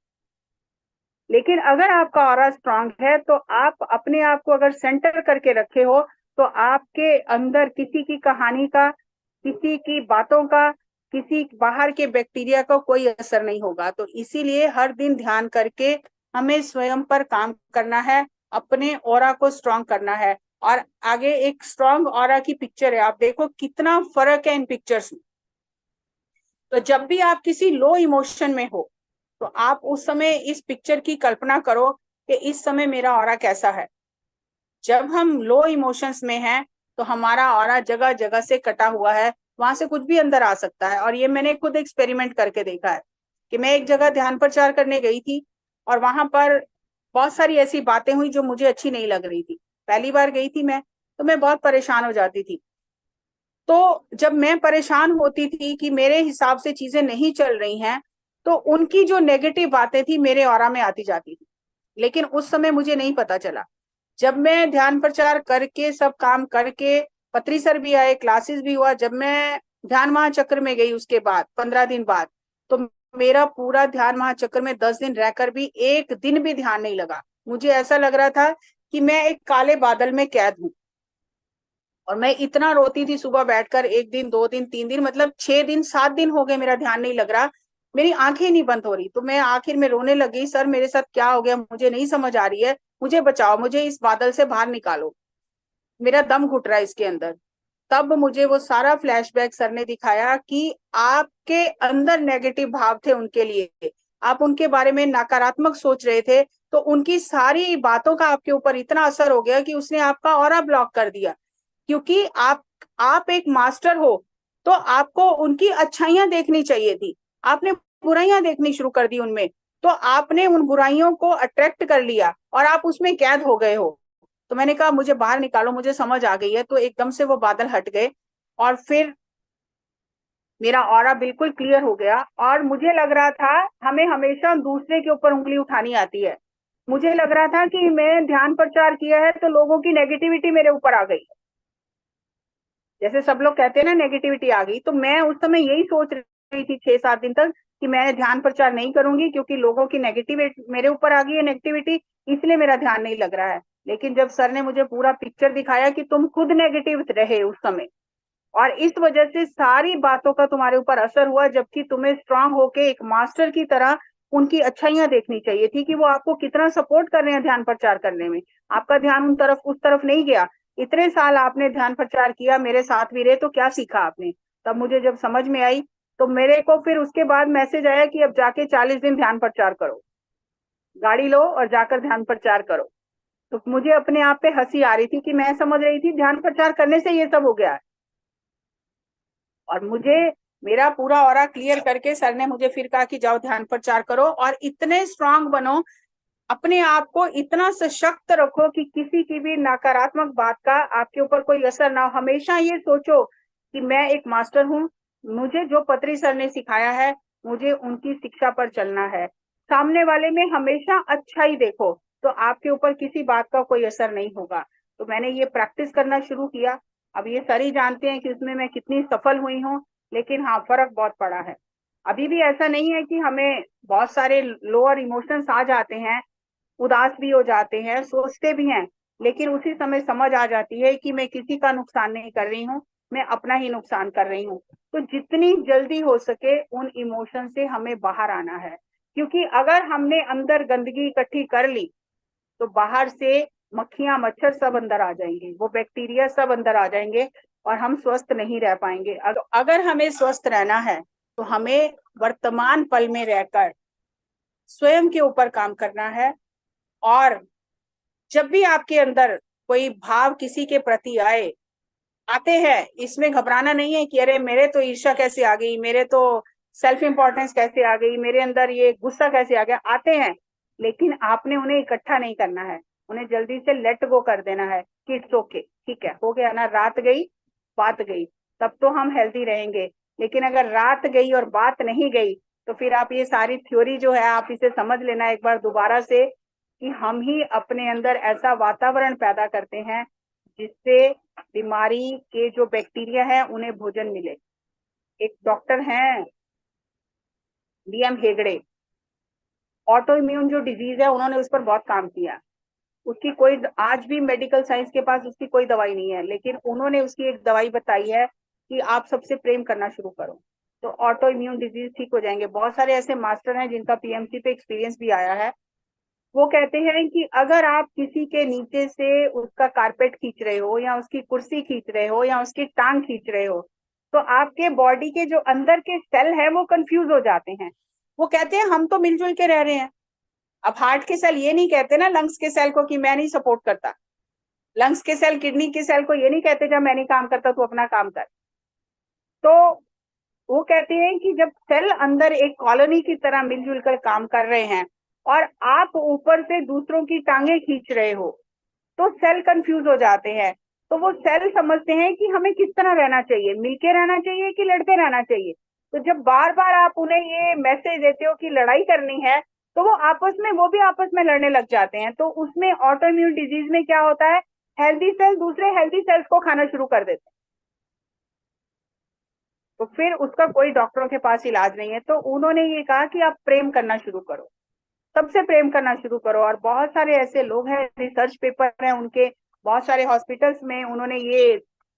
लेकिन अगर आपका ऑरा स्ट्रांग है तो आप अपने आप को अगर सेंटर करके रखे हो, तो आपके अंदर किसी की कहानी का, किसी की बातों का, किसी बाहर के बैक्टीरिया का कोई असर नहीं होगा। तो इसीलिए हर दिन ध्यान करके हमें स्वयं पर काम करना है, अपने ऑरा को स्ट्रांग करना है। और आगे एक स्ट्रांग ऑरा की पिक्चर है, आप देखो कितना फर्क है इन पिक्चर्स में। तो जब भी आप किसी लो इमोशन में हो, तो आप उस समय इस पिक्चर की कल्पना करो कि इस समय मेरा ऑरा कैसा है। जब हम लो इमोशंस में हैं तो हमारा ऑरा जगह जगह से कटा हुआ है, वहां से कुछ भी अंदर आ सकता है। और ये मैंने खुद एक्सपेरिमेंट करके देखा है कि मैं एक जगह ध्यान प्रचार करने गई थी, और वहां पर बहुत सारी ऐसी बातें हुई जो मुझे अच्छी नहीं लग रही थी। पहली बार गई थी मैं, तो मैं बहुत परेशान हो जाती थी। तो जब मैं परेशान होती थी कि मेरे हिसाब से चीजें नहीं चल रही हैं, तो उनकी जो नेगेटिव बातें थी मेरे ऑरा में आती जाती थी। लेकिन उस समय मुझे नहीं पता चला। जब मैं ध्यान प्रचार करके सब काम करके, पत्री सर भी आए, क्लासेस भी हुआ, जब मैं ध्यान महाचक्र में गई उसके बाद 15 दिन बाद, तो मेरा पूरा ध्यान महाचक्र में 10 दिन रहकर भी एक दिन भी ध्यान नहीं लगा। मुझे ऐसा लग रहा था कि मैं एक काले बादल में कैद हूँ। और मैं इतना रोती थी सुबह बैठकर, एक दिन, 2 दिन, 3 दिन, मतलब 6 दिन, 7 दिन हो गए मेरा ध्यान नहीं लग रहा, मेरी आंखें नहीं बंद हो रही। तो मैं आखिर में रोने लगी, सर मेरे साथ क्या हो गया, मुझे नहीं समझ आ रही है, मुझे बचाओ, मुझे इस बादल से बाहर निकालो, मेरा दम घुट रहा है इसके अंदर। तब मुझे वो सारा फ्लैशबैक सर ने दिखाया कि आपके अंदर नेगेटिव भाव थे उनके लिए, आप उनके बारे में नकारात्मक सोच रहे थे, तो उनकी सारी बातों का आपके ऊपर इतना असर हो गया कि उसने आपका ऑरा ब्लॉक कर दिया। क्योंकि आप एक मास्टर हो, तो आपको उनकी अच्छाइयां देखनी चाहिए थी, आपने बुराइयां देखनी शुरू कर दी उनमें, तो आपने उन बुराइयों को अट्रैक्ट कर लिया और आप उसमें कैद हो गए हो। तो मैंने कहा मुझे बाहर निकालो, मुझे समझ आ गई है। तो एकदम से वो बादल हट गए, और फिर मेरा ऑरा बिल्कुल क्लियर हो गया। और मुझे लग रहा था, हमें हमेशा दूसरे के ऊपर उंगली उठानी आती है, मुझे लग रहा था कि मैं ध्यान प्रचार किया है तो लोगों की नेगेटिविटी मेरे ऊपर आ गई, जैसे सब लोग कहते हैं ना नेगेटिविटी आ गई। तो मैं उस समय यही सोच रही थी 6-7 दिन तक कि मैं ध्यान प्रचार नहीं करूंगी, क्योंकि लोगों की नेगेटिविटी मेरे ऊपर आ गई है, नेगेटिविटी, इसलिए मेरा ध्यान नहीं लग रहा है। लेकिन जब सर ने मुझे पूरा पिक्चर दिखाया कि तुम खुद नेगेटिव रहे उस समय, और इस वजह से सारी बातों का तुम्हारे ऊपर असर हुआ, जबकि तुम्हें स्ट्रांग होके एक मास्टर की तरह उनकी अच्छाइयां देखनी चाहिए थी कि वो आपको कितना सपोर्ट कर रहे हैं ध्यान प्रचार करने में। आपका ध्यान उस तरफ नहीं गया। इतने साल आपने ध्यान प्रचार किया, मेरे साथ भी रहे, तो क्या सीखा आपने? तब मुझे जब समझ में आई, तो मेरे को फिर उसके बाद मैसेज आया कि अब जाके 40 दिन ध्यान प्रचार करो, गाड़ी लो और जाकर ध्यान प्रचार करो। तो मुझे अपने आप पे हंसी आ रही थी कि मैं समझ रही थी ध्यान प्रचार करने से ये सब हो गया है। और मुझे मेरा पूरा ऑरा क्लियर करके सर ने मुझे फिर कहा कि जाओ ध्यान प्रचार करो और इतने स्ट्रांग बनो, अपने आप को इतना सशक्त रखो कि किसी की भी नकारात्मक बात का आपके ऊपर कोई असर ना हो। हमेशा ये सोचो कि मैं एक मास्टर हूँ, मुझे जो पत्री सर ने सिखाया है मुझे उनकी शिक्षा पर चलना है। सामने वाले में हमेशा अच्छा ही देखो, तो आपके ऊपर किसी बात का कोई असर नहीं होगा। तो मैंने ये प्रैक्टिस करना शुरू किया। अब ये सर ही जानते हैं कि उसमें मैं कितनी सफल हुई हूँ, लेकिन हाँ, फर्क बहुत पड़ा है। अभी भी ऐसा नहीं है कि हमें बहुत सारे लोअर इमोशंस आ जाते हैं, उदास भी हो जाते हैं, सोचते भी हैं, लेकिन उसी समय समझ आ जाती है कि मैं किसी का नुकसान नहीं कर रही हूँ, मैं अपना ही नुकसान कर रही हूँ। तो जितनी जल्दी हो सके उन इमोशन से हमें बाहर आना है, क्योंकि अगर हमने अंदर गंदगी इकट्ठी कर ली तो बाहर से मक्खियां मच्छर सब अंदर आ जाएंगे, वो बैक्टीरिया सब अंदर आ जाएंगे और हम स्वस्थ नहीं रह पाएंगे। अगर हमें स्वस्थ रहना है तो हमें वर्तमान पल में रहकर स्वयं के ऊपर काम करना है। और जब भी आपके अंदर कोई भाव किसी के प्रति आते हैं, इसमें घबराना नहीं है कि अरे मेरे तो ईर्ष्या कैसे आ गई, मेरे तो सेल्फ इंपॉर्टेंस कैसे आ गई, मेरे अंदर ये गुस्सा कैसे आ गया। आते हैं, लेकिन आपने उन्हें इकट्ठा नहीं करना है, उन्हें जल्दी से लेट गो कर देना है कि इट्स ओके, ठीक है, हो गया ना, रात गई बात गई, तब तो हम हेल्दी रहेंगे। लेकिन अगर रात गई और बात नहीं गई, तो फिर आप ये सारी थ्योरी जो है आप इसे समझ लेना एक बार दोबारा से, कि हम ही अपने अंदर ऐसा वातावरण पैदा करते हैं जिससे बीमारी के जो बैक्टीरिया है उन्हें भोजन मिले। एक डॉक्टर हैं DM हेगड़े, ऑटो इम्यून जो डिजीज है उन्होंने उस पर बहुत काम किया। उसकी कोई आज भी मेडिकल साइंस के पास उसकी कोई दवाई नहीं है, लेकिन उन्होंने उसकी एक दवाई बताई है कि आप सबसे प्रेम करना शुरू करो तो ऑटो इम्यून डिजीज ठीक हो जाएंगे। बहुत सारे ऐसे मास्टर हैं जिनका PMC पे एक्सपीरियंस भी आया है। वो कहते हैं कि अगर आप किसी के नीचे से उसका कारपेट खींच रहे हो या उसकी कुर्सी खींच रहे हो या उसकी टांग खींच रहे हो, तो आपके बॉडी के जो अंदर के सेल हैं वो कंफ्यूज हो जाते हैं। वो कहते हैं हम तो मिलजुल के रह रहे हैं। अब हार्ट के सेल ये नहीं कहते ना लंग्स के सेल को कि मैं नहीं सपोर्ट करता, लंग्स के सेल किडनी के सेल को ये नहीं कहते जब मैं नहीं काम करता तू अपना काम कर। तो वो कहते हैं कि जब सेल अंदर एक कॉलोनी की तरह मिलजुल कर काम कर रहे हैं और आप ऊपर से दूसरों की टांगे खींच रहे हो, तो सेल कंफ्यूज हो जाते हैं। तो वो सेल समझते हैं कि हमें किस तरह रहना चाहिए, मिलके रहना चाहिए कि लड़ते रहना चाहिए। तो जब बार बार आप उन्हें ये मैसेज देते हो कि लड़ाई करनी है, तो वो भी आपस में लड़ने लग जाते हैं। तो उसमें ऑटो इम्यून डिजीज में क्या होता है, हेल्दी सेल दूसरे हेल्दी सेल्स को खाना शुरू कर देते हैं, तो फिर उसका कोई डॉक्टरों के पास इलाज नहीं है। तो उन्होंने ये कहा कि आप प्रेम करना शुरू करो, सबसे प्रेम करना शुरू करो। और बहुत सारे ऐसे लोग हैं, रिसर्च पेपर हैं उनके, बहुत सारे हॉस्पिटल्स में उन्होंने ये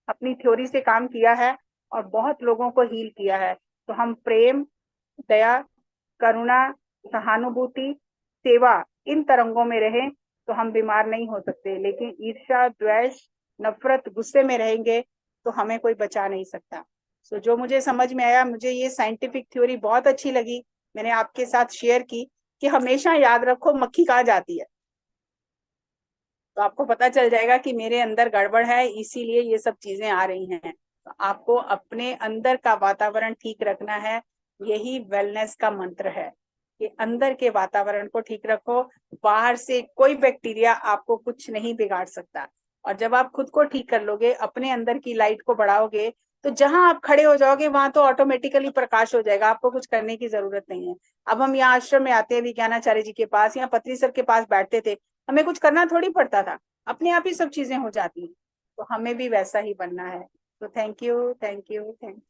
अपनी थ्योरी से काम किया है और बहुत लोगों को हील किया है। तो हम प्रेम, दया, करुणा, सहानुभूति, सेवा, इन तरंगों में रहें तो हम बीमार नहीं हो सकते। लेकिन ईर्ष्या, द्वेष, नफरत, गुस्से में रहेंगे तो हमें कोई बचा नहीं सकता। सो जो मुझे समझ में आया, मुझे ये साइंटिफिक थ्योरी बहुत अच्छी लगी, मैंने आपके साथ शेयर की कि हमेशा याद रखो मक्खी कहाँ जाती है, तो आपको पता चल जाएगा कि मेरे अंदर गड़बड़ है, इसीलिए ये सब चीजें आ रही हैं। तो आपको अपने अंदर का वातावरण ठीक रखना है, यही वेलनेस का मंत्र है कि अंदर के वातावरण को ठीक रखो। बाहर से कोई बैक्टीरिया आपको कुछ नहीं बिगाड़ सकता। और जब आप खुद को ठीक कर लोगे, अपने अंदर की लाइट को बढ़ाओगे, तो जहां आप खड़े हो जाओगे वहां तो ऑटोमेटिकली प्रकाश हो जाएगा, आपको कुछ करने की जरूरत नहीं है। अब हम यहाँ आश्रम में आते हैं विज्ञानाचार्य जी के पास या पत्री सर के पास बैठते थे, हमें कुछ करना थोड़ी पड़ता था, अपने आप ही सब चीजें हो जाती हैं। तो हमें भी वैसा ही बनना है। तो thank you, thank you, thank you.